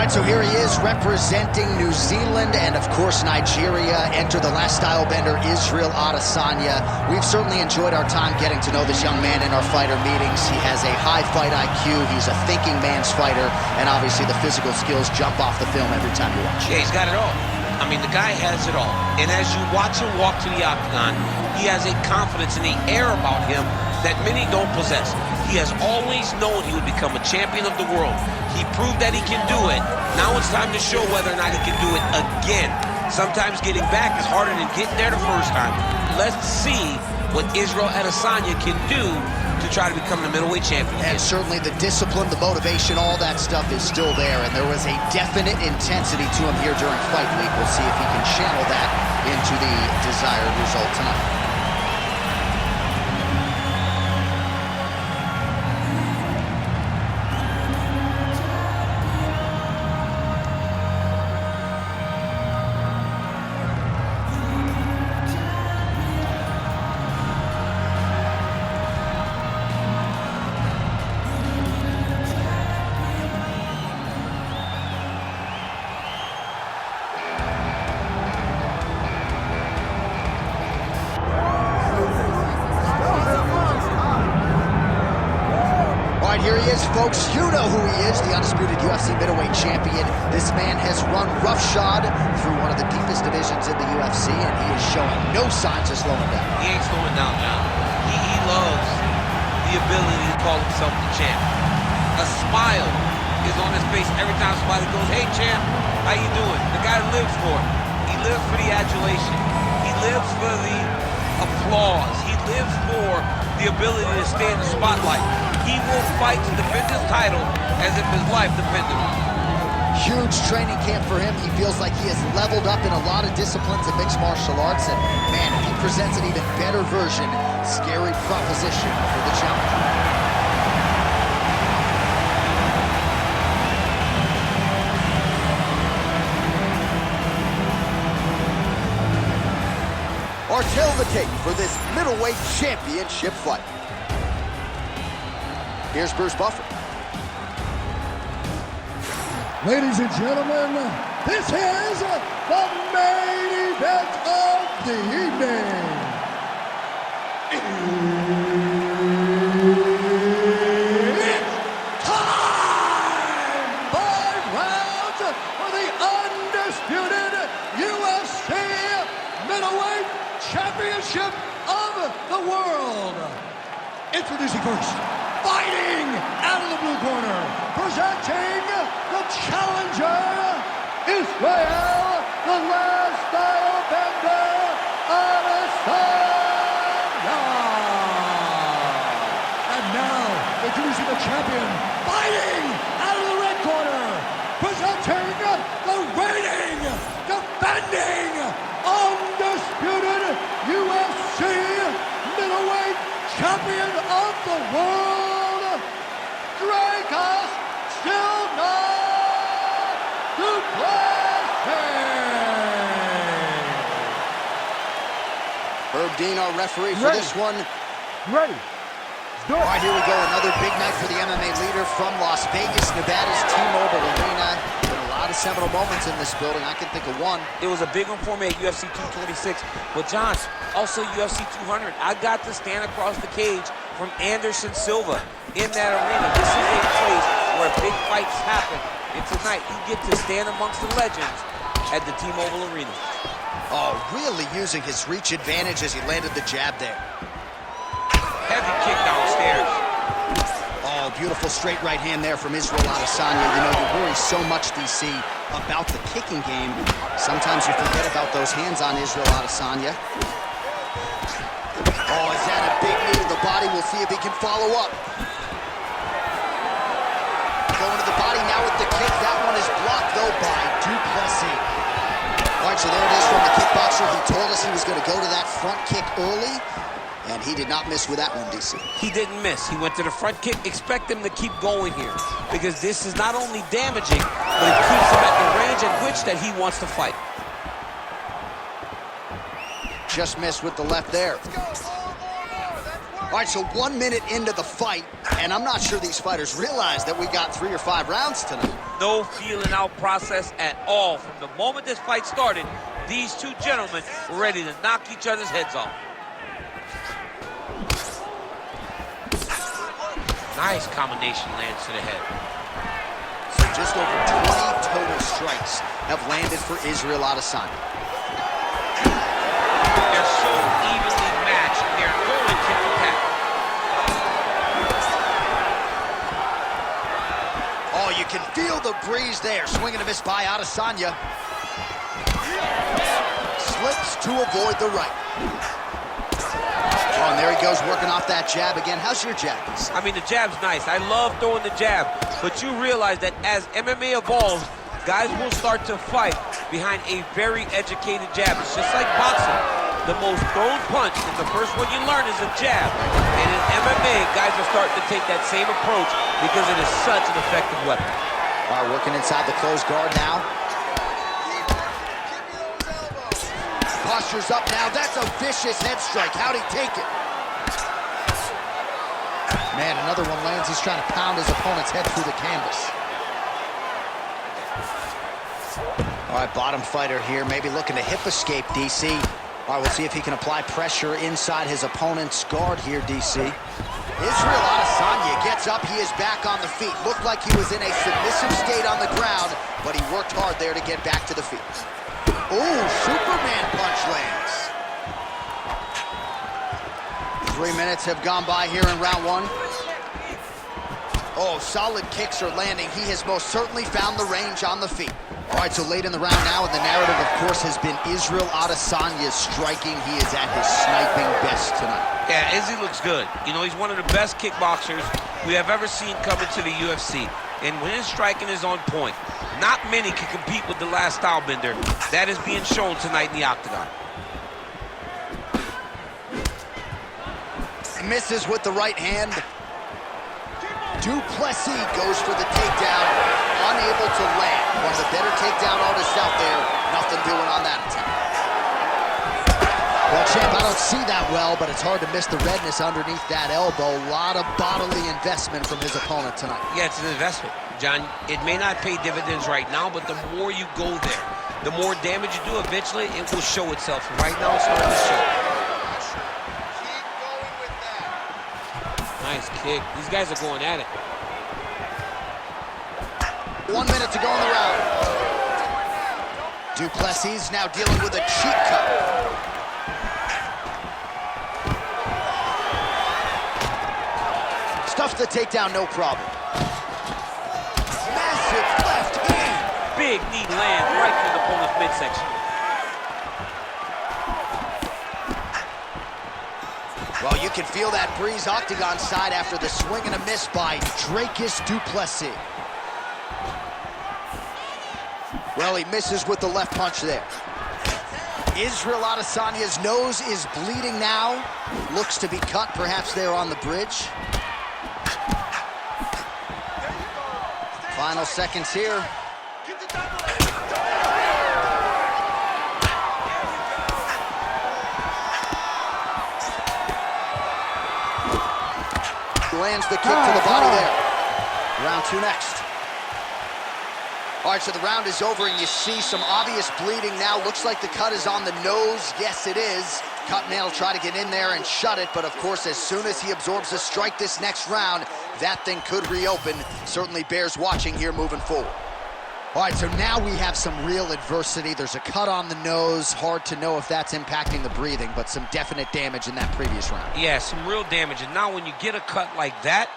right, so here he is representing New Zealand and, of course, Nigeria. Enter the last style bender, Israel Adesanya. We've certainly enjoyed our time getting to know this young man in our fighter meetings. He has a high fight IQ. He's a thinking man's fighter. And obviously the physical skills jump off the film every time you watch. Yeah, he's got it all. I mean, the guy has it all. And as you watch him walk to the octagon, he has a confidence and the air about him that many don't possess. He has always known he would become a champion of the world. He proved that he can do it. Now it's time to show whether or not he can do it again. Sometimes getting back is harder than getting there the first time. Let's see what Israel Adesanya can do to try to become the middleweight champion. And certainly the discipline, the motivation, all that stuff is still there. And there was a definite intensity to him here during fight week. We'll see if he can channel that into the desired result tonight. Here he is, folks. You know who he is, the undisputed UFC middleweight champion. This man has run roughshod through one of the deepest divisions in the UFC, and he is showing no signs of slowing down. He ain't slowing down, John. He loves the ability to call himself the champ. A smile is on his face every time somebody goes, "Hey, champ, how you doing?" The guy lives for it. He lives for the adulation. He lives for the applause. He lives for the ability to stay in the spotlight. He will fight to defend his title as if his life depended on it. Huge training camp for him. He feels like he has leveled up in a lot of disciplines of mixed martial arts. And man, if he presents an even better version, scary proposition for the challenger. Or tell the tape for this middleweight championship fight. Here's Bruce Buffer. Ladies and gentlemen, this is the main event of the evening. It's time! 5 rounds for the undisputed UFC Middleweight Championship of the world. Introducing first, fighting out of the blue corner, presenting the challenger, Israel, the last style bender, Adesanya. And now, introducing the champion, fighting out of the red corner, presenting the reigning, defending, undisputed UFC middleweight champion of the world, Dricus Du Plessis. Herb Dean, our referee for this one. Ready. All right, here we go. Another big night for the MMA leader from Las Vegas, Nevada's T-Mobile Arena. Been a lot of seminal moments in this building. I can think of one. It was a big one for me at UFC 226. But, John, also UFC 200. I got to stand across the cage from Anderson Silva in that arena. This is a place where big fights happen. And tonight, you get to stand amongst the legends at the T-Mobile Arena. Oh, really using his reach advantage as he landed the jab there. Heavy kick downstairs. Oh, beautiful straight right hand there from Israel Adesanya. You know, you worry so much, DC, about the kicking game. Sometimes you forget about those hands on Israel Adesanya. Oh, is that a big knee to the body? We'll see if he can follow up. Going to the body now with the kick. That one is blocked, though, by Du Plessis. All right, so there it is from the kickboxer. He told us he was going to go to that front kick early, and he did not miss with that one, DC. He didn't miss. He went to the front kick. Expect him to keep going here, because this is not only damaging, but it keeps him at the range at which that he wants to fight. Just missed with the left there. All right, so 1 minute into the fight, and I'm not sure these fighters realize that we got 3 or 5 rounds tonight. no feeling out process at all. From the moment this fight started, these two gentlemen were ready to knock each other's heads off. Nice combination lands to the head. So just over 20 total strikes have landed for Israel Adesanya. They're so evenly matched. They're going tit for tat. Oh, you can feel the breeze there. Swing and a miss by Adesanya. Slips to avoid the right. Oh, and there he goes, working off that jab again. How's your jab? I mean, the jab's nice. I love throwing the jab, but you realize that as MMA evolves, guys will start to fight behind a very educated jab. It's just like boxing. The most thrown punch, and the first one you learn is a jab. And in MMA, guys are starting to take that same approach because it is such an effective weapon. All right, working inside the closed guard now. Posture's up now. That's a vicious head strike. How'd he take it? Man, another one lands. He's trying to pound his opponent's head through the canvas. All right, bottom fighter here, maybe looking to hip escape, DC. All right, we'll see if he can apply pressure inside his opponent's guard here, DC. Israel Adesanya gets up. He is back on the feet. Looked like he was in a submissive state on the ground, but he worked hard there to get back to the feet. Ooh, Superman punch lands. 3 minutes have gone by here in round one. Oh, solid kicks are landing. He has most certainly found the range on the feet. All right, so late in the round now, and the narrative, of course, has been Israel Adesanya's striking. He is at his sniping best tonight. Yeah, Izzy looks good. You know, he's one of the best kickboxers we have ever seen come into the UFC. And when his striking is on point, not many can compete with the last style bender. That is being shown tonight in the octagon. Misses with the right hand. Du Plessis goes for the takedown, unable to land. One of the better takedown artists out there. Nothing doing on that attempt. Well, champ, I don't see that well, but it's hard to miss the redness underneath that elbow. A lot of bodily investment from his opponent tonight. Yeah, it's an investment, John. It may not pay dividends right now, but the more you go there, the more damage you do, eventually it will show itself. And right now, it's starting to show. Nice kick. These guys are going at it. 1 minute to go in the round. Du Plessis now dealing with a cheek cut. Stuffs the takedown, no problem. Massive left hand. Big knee lands right through the opponent's midsection. Well, you can feel that breeze octagon side after the swing and a miss by Dricus Du Plessis. Well, he misses with the left punch there. Israel Adesanya's nose is bleeding now. Looks to be cut, perhaps there on the bridge. Final seconds here. Lands the kick to the body there. Round two next. All right, so the round is over, and you see some obvious bleeding now. Looks like the cut is on the nose. Yes, it is. Cutman will try to get in there and shut it, but of course, as soon as he absorbs a strike this next round, that thing could reopen. Certainly bears watching here moving forward. All right, so now we have some real adversity. There's a cut on the nose. Hard to know if that's impacting the breathing, but some definite damage in that previous round. Yeah, some real damage. And now when you get a cut like that,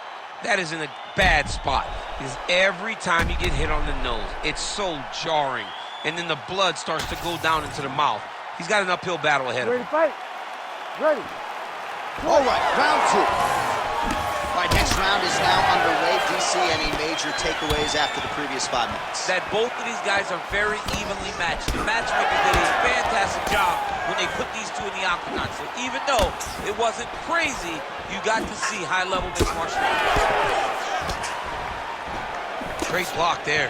that is in a bad spot. Because every time you get hit on the nose, it's so jarring. And then the blood starts to go down into the mouth. He's got an uphill battle ahead of him. Ready to fight? Ready. All right, round two. All right, next round is now underway. DC, any major takeaways after the previous 5 minutes? That both of these guys are very evenly matched. The matchmakers did a fantastic job when they put these two in the octagon. So even though it wasn't crazy, you got to see high-level mixed martial arts. Great block there.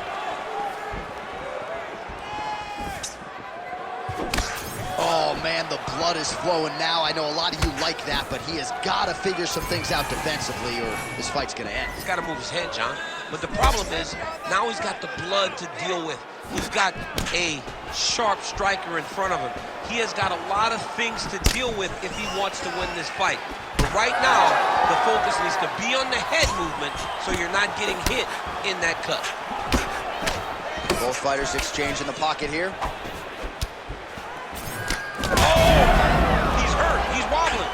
Oh, man, the blood is flowing now. I know a lot of you like that, but he has got to figure some things out defensively or this fight's going to end. He's got to move his head, John. But the problem is, now he's got the blood to deal with. He's got a sharp striker in front of him. He has got a lot of things to deal with if he wants to win this fight. But right now, the focus needs to be on the head movement so you're not getting hit in that cut. Both fighters exchange in the pocket here. Oh! He's hurt. He's wobbling.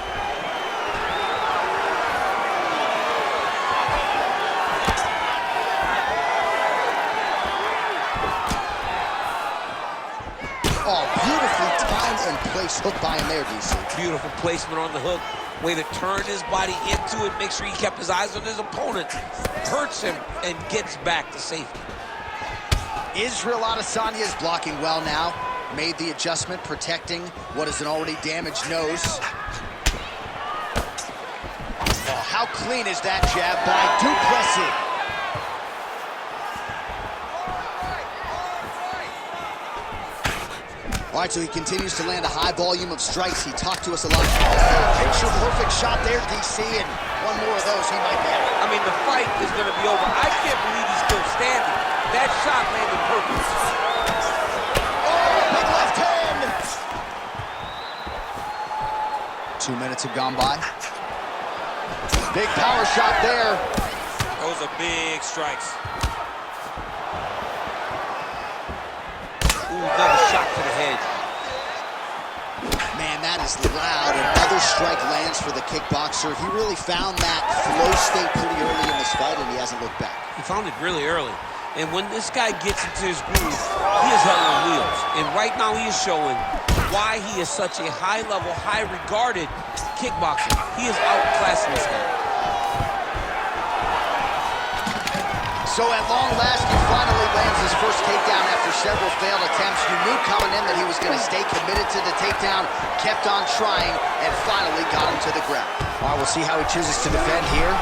Oh, beautifully timed and placed hook by him there, DC. Beautiful placement on the hook. Way to turn his body into it. Make sure he kept his eyes on his opponent. Hurts him and gets back to safety. Israel Adesanya is blocking well now. Made the adjustment, protecting what is an already damaged nose. Oh, how clean is that jab by Du Plessis? All right, so he continues to land a high volume of strikes. He talked to us a lot. Picture-perfect shot there, DC, and one more of those, he might be out. I mean, the fight is going to be over. I can't believe he's still standing. That shot landed perfect. Oh, big left hand! 2 minutes have gone by. Big power shot there. Those are big strikes. Ooh, another shot to the head. Man, that is loud. Another strike lands for the kickboxer. He really found that flow state pretty early in this fight, and he hasn't looked back. He found it really early. And when this guy gets into his groove, he is hell on wheels. And right now he is showing why he is such a high-level, high-regarded kickboxer. He is outclassing this guy. So at long last, he finally lands his first takedown after several failed attempts. You knew coming in that he was going to stay committed to the takedown, kept on trying, and finally got him to the ground. All right, we'll see how he chooses to defend here.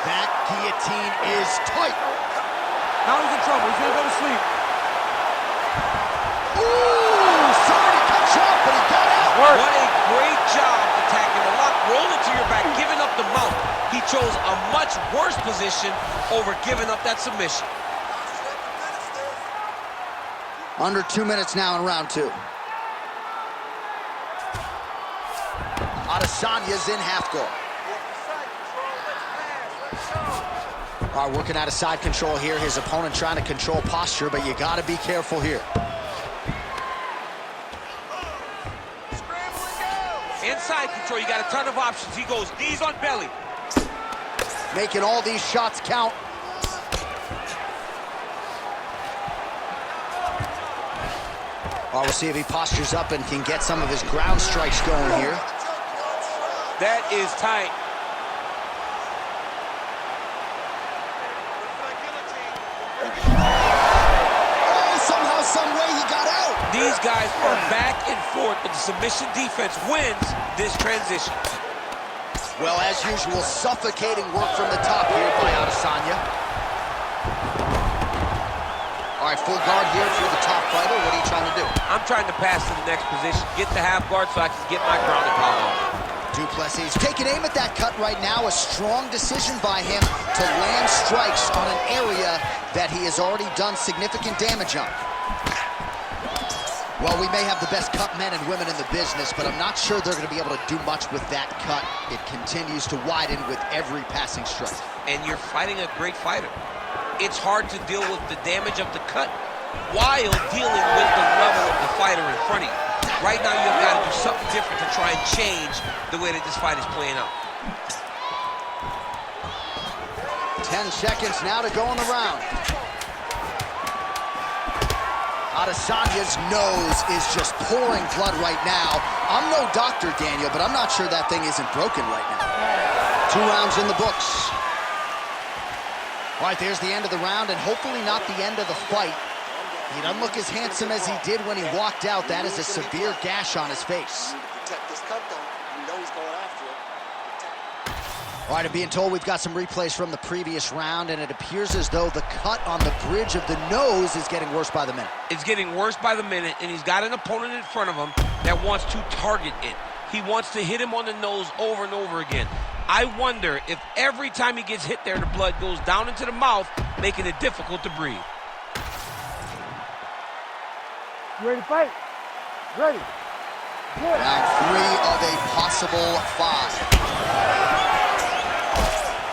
That guillotine is tight. Now he's in trouble. He's going to go to sleep. Ooh, somebody cut short, but he got out. What a great job attacking the lock, rolling to your back, giving up the mount. He chose a much worse position over giving up that submission. Under 2 minutes now in round two. Adesanya's in half guard. All right, working out of side control here. His opponent trying to control posture, but you got to be careful here. Inside control, you got a ton of options. He goes knees on belly. Making all these shots count. All right, we'll see if he postures up and can get some of his ground strikes going here. That is tight. Somehow, some way, he got out. These guys are back and forth, but the submission defense wins this transition. Well, as usual, suffocating work from the top here by Adesanya. All right, full guard here for the top fighter. What are you trying to do? I'm trying to pass to the next position, get the half guard so I can get my ground and pound off. Du Plessis taking aim at that cut right now. A strong decision by him to land strikes on an area that he has already done significant damage on. Well, we may have the best cut men and women in the business, but I'm not sure they're going to be able to do much with that cut. It continues to widen with every passing strike. And you're fighting a great fighter. It's hard to deal with the damage of the cut while dealing with the level of the fighter in front of you. Right now, you've got to do something different to try and change the way that this fight is playing out. 10 seconds now to go in the round. Adesanya's nose is just pouring blood right now. I'm no doctor, Daniel, but I'm not sure that thing isn't broken right now. 2 rounds in the books. All right, there's the end of the round, and hopefully not the end of the fight. He doesn't look as handsome as he did when he walked out. That is a severe gash on his face. All right, I'm being told we've got some replays from the previous round, and it appears as though the cut on the bridge of the nose is getting worse by the minute. It's getting worse by the minute, and he's got an opponent in front of him that wants to target it. He wants to hit him on the nose over and over again. I wonder if every time he gets hit there, the blood goes down into the mouth, making it difficult to breathe. You ready to fight? Ready. Good. Round 3 of a possible 5.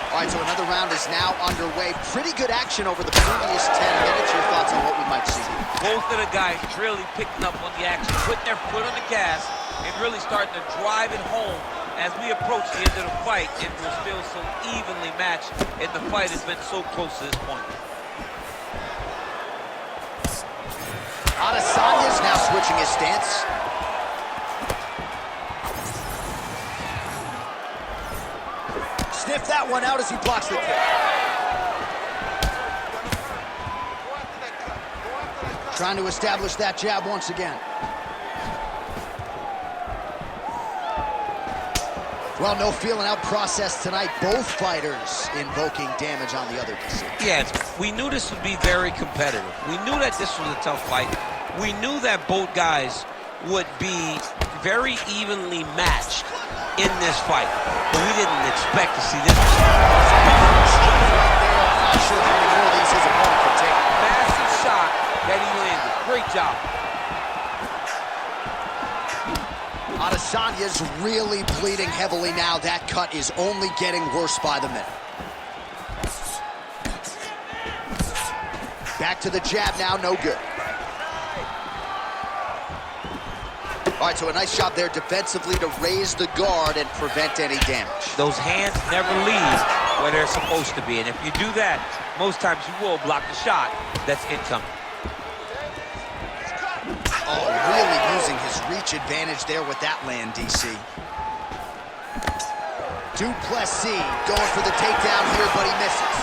All right, so another round is now underway. Pretty good action over the previous 10 minutes. Your thoughts on what we might see? Both of the guys really picking up on the action, putting their foot on the gas, and really starting to drive it home. As we approach the end of the fight, it was still so evenly matched, and the fight has been so close to this point. Adesanya's now switching his stance. Sniff that one out as he blocks the kick. Trying to establish that jab once again. Well, no feeling out process tonight. Both fighters invoking damage on the other DC. Yes, we knew this would be very competitive. We knew that this was a tough fight. We knew that both guys would be very evenly matched in this fight. But we didn't expect to see this. Not sure how many more of these his opponent could take. Massive shot that he landed. Great job. Adesanya's really bleeding heavily now. That cut is only getting worse by the minute. Back to the jab now, no good. All right, so a nice job there defensively to raise the guard and prevent any damage. Those hands never leave where they're supposed to be. And if you do that, most times you will block the shot that's incoming. Oh, really using his reach advantage there with that land, DC. Du Plessis going for the takedown here, but he misses.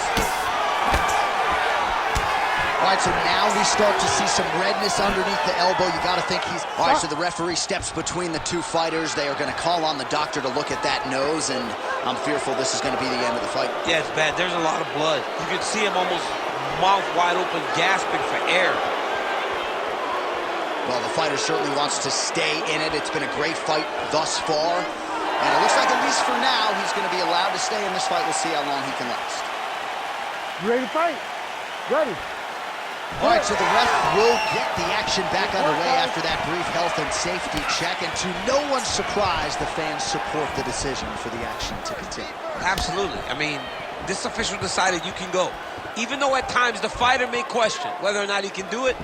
All right, so now we start to see some redness underneath the elbow. You got to think he's... All right, so the referee steps between the two fighters. They are going to call on the doctor to look at that nose, and I'm fearful this is going to be the end of the fight. Yeah, it's bad. There's a lot of blood. You can see him almost mouth wide open, gasping for air. Well, the fighter certainly wants to stay in it. It's been a great fight thus far. And it looks like, at least for now, he's going to be allowed to stay in this fight. We'll see how long he can last. You ready to fight? Ready. All right, so the ref will get the action back underway after that brief health and safety check. And to no one's surprise, the fans support the decision for the action to continue. Absolutely. I mean, this official decided you can go. Even though at times the fighter may question whether or not he can do it,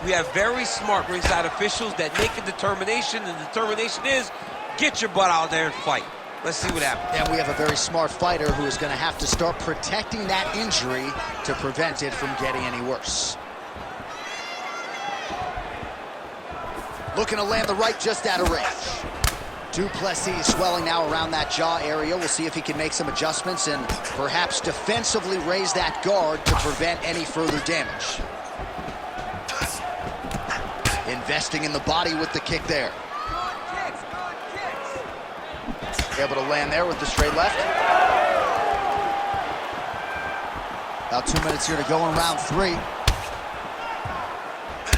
we have very smart ringside officials that make a determination, and the determination is get your butt out there and fight. Let's see what happens. And we have a very smart fighter who is going to have to start protecting that injury to prevent it from getting any worse. Looking to land the right just out of range. Du Plessis swelling now around that jaw area. We'll see if he can make some adjustments and perhaps defensively raise that guard to prevent any further damage. Investing in the body with the kick there. Able to land there with the straight left. About 2 minutes here to go in round 3.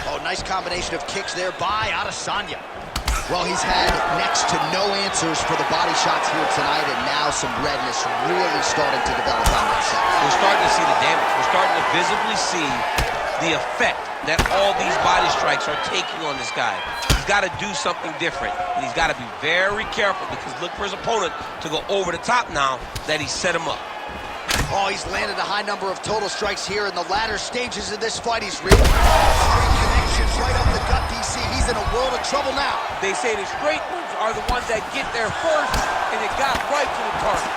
Oh, nice combination of kicks there by Adesanya. Well, he's had next to no answers for the body shots here tonight, and now some redness really starting to develop on that side. We're starting to see the damage. We're starting to visibly see the effect that all these body strikes are taking on this guy. He's got to do something different, and he's got to be very careful, because look for his opponent to go over the top now that he set him up. Oh, he's landed a high number of total strikes here in the latter stages of this fight. He's really straight connections right up the gut, DC. He's in a world of trouble now. They say the straight moves are the ones that get there first, and it got right to the target.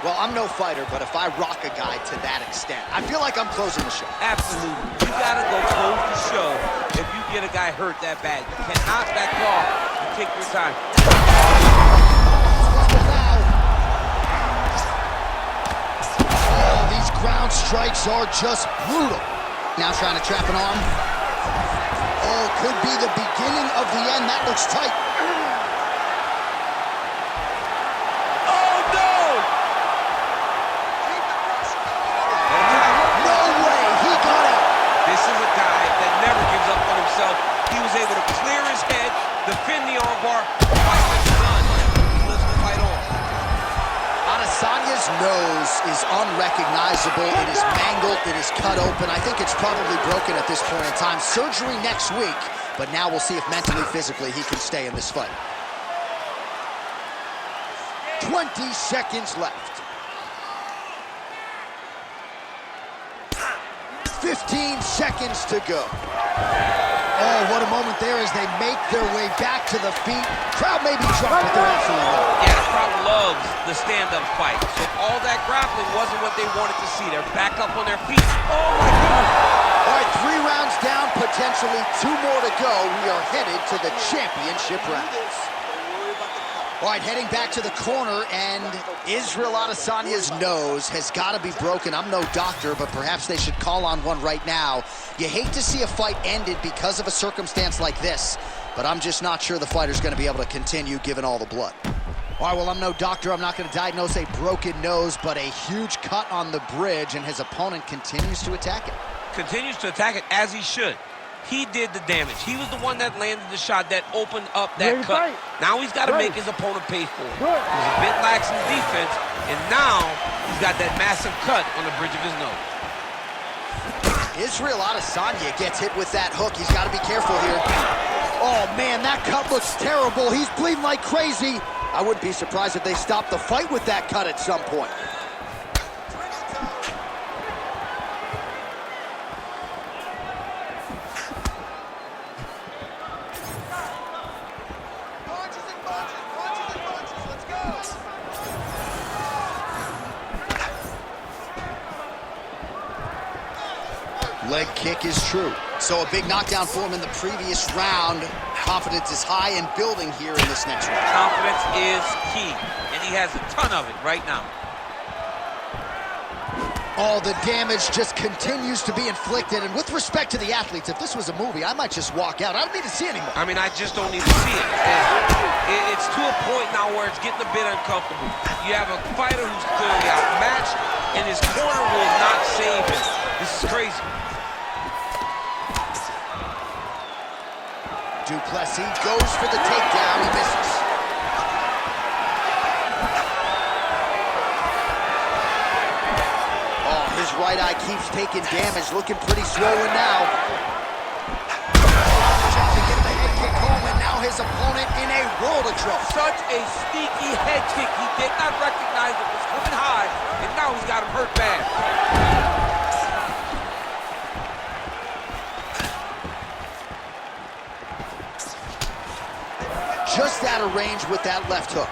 Well, I'm no fighter, but if I rock a guy to that extent, I feel like I'm closing the show. Absolutely. You gotta go close the show if you get a guy hurt that bad. You cannot back off. You take your time. Oh, these ground strikes are just brutal. Now trying to trap an arm. Oh, could be the beginning of the end. That looks tight. He was able to clear his head, defend the armbar, fight like a gun. Adesanya's nose is unrecognizable. It is mangled. It is cut open. I think it's probably broken at this point in time. Surgery next week, but now we'll see if mentally, physically, he can stay in this fight. 20 seconds left. 15 seconds to go. Oh, what a moment there as they make their way back to the feet. Crowd may be drunk, but they're absolutely loving it. Yeah, the crowd loves the stand-up fight. So all that grappling wasn't what they wanted to see. They're back up on their feet. Oh, my goodness. All right, 3 rounds down, potentially 2 more to go. We are headed to the championship rounds. All right, heading back to the corner, and Israel Adesanya's nose has got to be broken. I'm no doctor, but perhaps they should call on one right now. You hate to see a fight ended because of a circumstance like this, but I'm just not sure the fighter's going to be able to continue given all the blood. All right, well, I'm no doctor. I'm not going to diagnose a broken nose, but a huge cut on the bridge, and his opponent continues to attack it. Continues to attack it as he should. He did the damage. He was the one that landed the shot that opened up that cut. Now he's got to make his opponent pay for it. He was a bit lax in defense, and now he's got that massive cut on the bridge of his nose. Israel Adesanya gets hit with that hook. He's got to be careful here. Oh, man, that cut looks terrible. He's bleeding like crazy. I wouldn't be surprised if they stopped the fight with that cut at some point. Leg kick is true. So a big knockdown for him in the previous round. Confidence is high and building here in this next round. Confidence is key, and he has a ton of it right now. All the damage just continues to be inflicted, and with respect to the athletes, if this was a movie, I might just walk out. I don't need to see anymore. I mean, I just don't need to see it. It's to a point now where it's getting a bit uncomfortable. You have a fighter who's clearly outmatched, and his corner will not save him. This is crazy. Du Plessis goes for the takedown. He misses. Oh, his right eye keeps taking damage. Looking pretty swollen now. Trying to get the head kick home, and now his opponent in a world of trouble. Such a sneaky head kick. He did not recognize it was coming high, and now he's got him hurt bad. Just out of range with that left hook.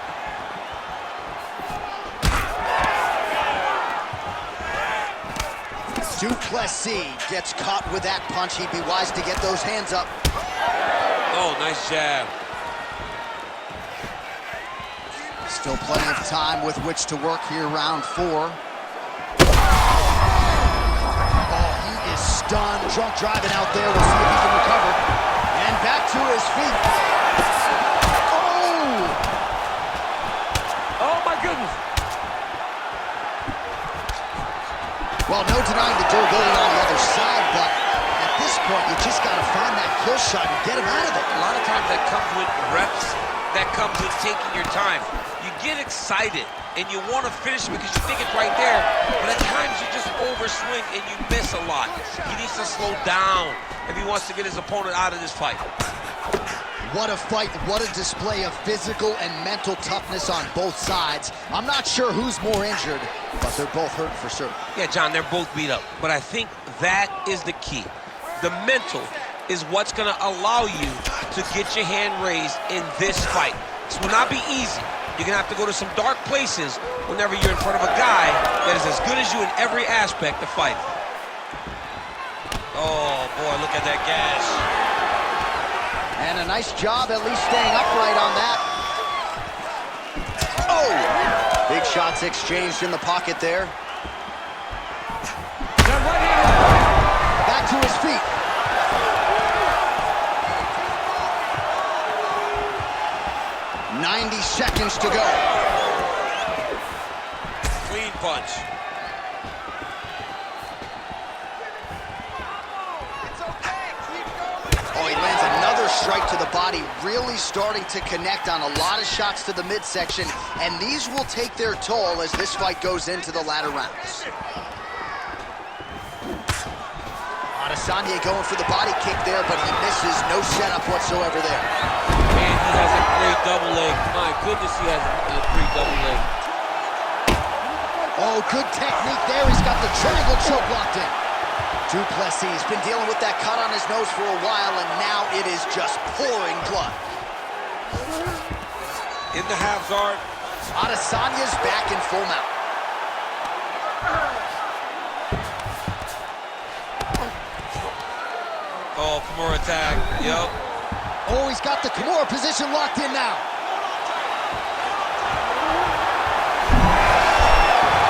Du Plessis gets caught with that punch. He'd be wise to get those hands up. Oh, nice jab. Still plenty of time with which to work here, round 4. Oh, he is stunned. Drunk driving out there. We'll see if he can recover. And back to his feet. Well, no denying the durability on the other side, but at this point, you just got to find that kill shot and get him out of it. A lot of times that comes with reps, that comes with taking your time. You get excited, and you want to finish it because you think it's right there, but at times you just overswing and you miss a lot. He needs to slow down if he wants to get his opponent out of this fight. What a fight, what a display of physical and mental toughness on both sides. I'm not sure who's more injured, but they're both hurt for certain. Yeah, John, they're both beat up, but I think that is the key. The mental is what's going to allow you to get your hand raised in this fight. This will not be easy. You're going to have to go to some dark places whenever you're in front of a guy that is as good as you in every aspect of fighting. Oh, boy, look at that gash. And a nice job at least staying upright on that. Oh! Big shots exchanged in the pocket there. Back to his feet. "90 seconds to go." Clean punch. strike to the body, really starting to connect on a lot of shots to the midsection, and these will take their toll as this fight goes into the latter rounds. Adesanya going for the body kick there, but he misses. No setup whatsoever there. Man, he has a great double leg. My goodness, he has a great double leg. Oh, good technique there. He's got the triangle choke locked in. Du Plessis has been dealing with that cut on his nose for a while, and now it is just pouring blood. In the half guard. Adesanya's back in full mount. Oh, Kimura attack. Yup. Oh, he's got the Kimura position locked in now.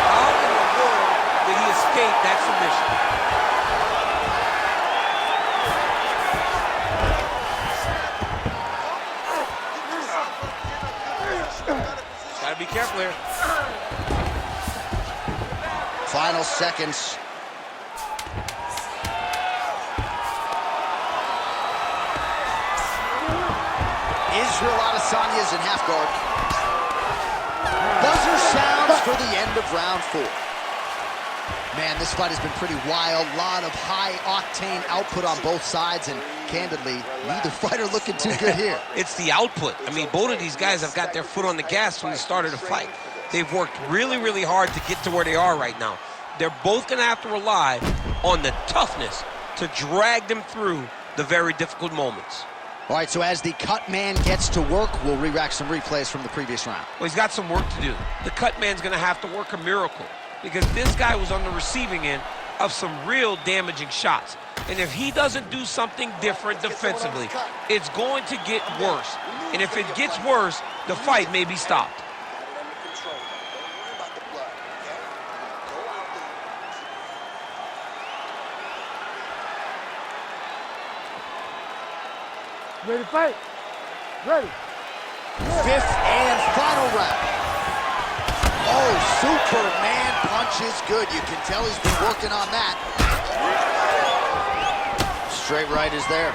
How in the world did he escape that submission? Gotta be careful here. Final seconds. Israel Adesanya is in half guard. Buzzer sounds for the end of round 4. Man, this fight has been pretty wild. A lot of high-octane output on both sides, and candidly, neither fighter looking too good here. It's the output. I mean, both of these guys have got their foot on the gas from the start of the fight. They've worked really, really hard to get to where they are right now. They're both going to have to rely on the toughness to drag them through the very difficult moments. All right, so as the cut man gets to work, we'll re-rack some replays from the previous round. Well, he's got some work to do. The cut man's going to have to work a miracle because this guy was on the receiving end of some real damaging shots. And if he doesn't do something different defensively, it's going to get worse. And if it gets worse, the fight may be stopped. Ready to fight? Ready. Fifth and final round. Oh, Superman punch is good. You can tell he's been working on that. Straight right is there.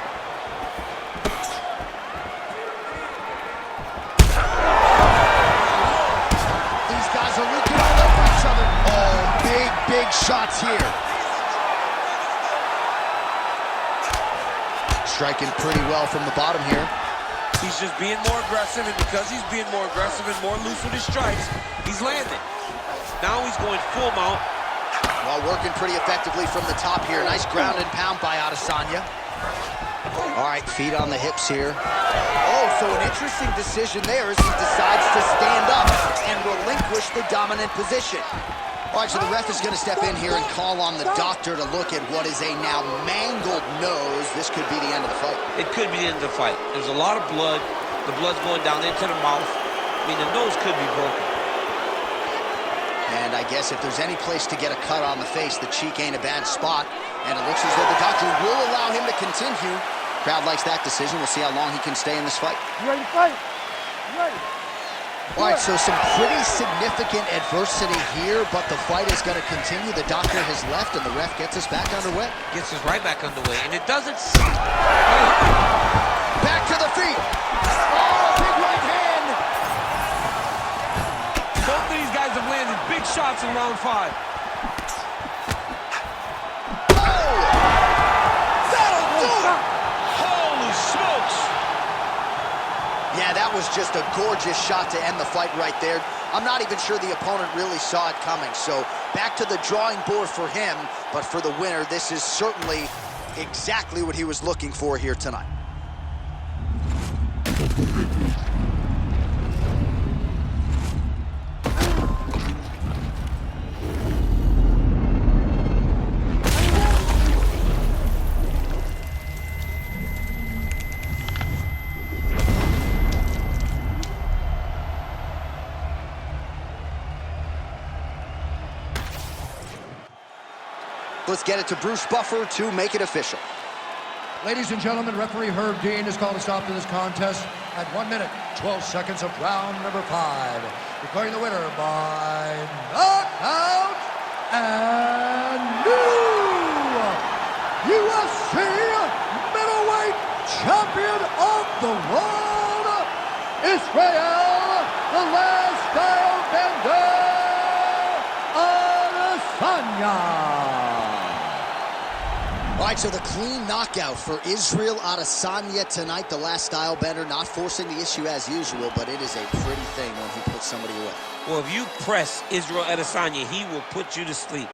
These guys are looking all over each other. Oh, big shots here. Striking pretty well from the bottom here. He's just being more aggressive, and because he's being more aggressive and more loose with his strikes, he's landing. Now he's going full mount. While working pretty effectively from the top here. Nice ground and pound by Adesanya. All right, feet on the hips here. Oh, so an interesting decision there as he decides to stand up and relinquish the dominant position. All right, so the ref is going to step in here and call on the doctor to look at what is a now mangled nose. This could be the end of the fight. It could be the end of the fight. There's a lot of blood. The blood's going down into the mouth. I mean, the nose could be broken. And I guess if there's any place to get a cut on the face, the cheek ain't a bad spot. And it looks as though the doctor will allow him to continue. Crowd likes that decision. We'll see how long he can stay in this fight. You ready to fight? Ready. All right, so some pretty significant adversity here, but the fight is going to continue. The doctor has left, and the ref gets us back underway. Gets us right back underway, and it doesn't... Back to the feet. Oh, big right hand. Both of these guys have landed big shots in round 5. Oh! That'll do it! Holy smokes! Yeah, that was just a gorgeous shot to end the fight right there. I'm not even sure the opponent really saw it coming. So back to the drawing board for him. But for the winner, this is certainly exactly what he was looking for here tonight. Let's get it to Bruce Buffer to make it official. Ladies and gentlemen, referee Herb Dean has called a stop to this contest at 1 minute, 12 seconds of round number 5. Declaring the winner by knockout and new UFC middleweight champion of the world, Israel, the last style bender, Adesanya. All right, so the clean knockout for Israel Adesanya tonight. The last style bender, not forcing the issue as usual, but it is a pretty thing when he puts somebody away. Well, if you press Israel Adesanya, he will put you to sleep.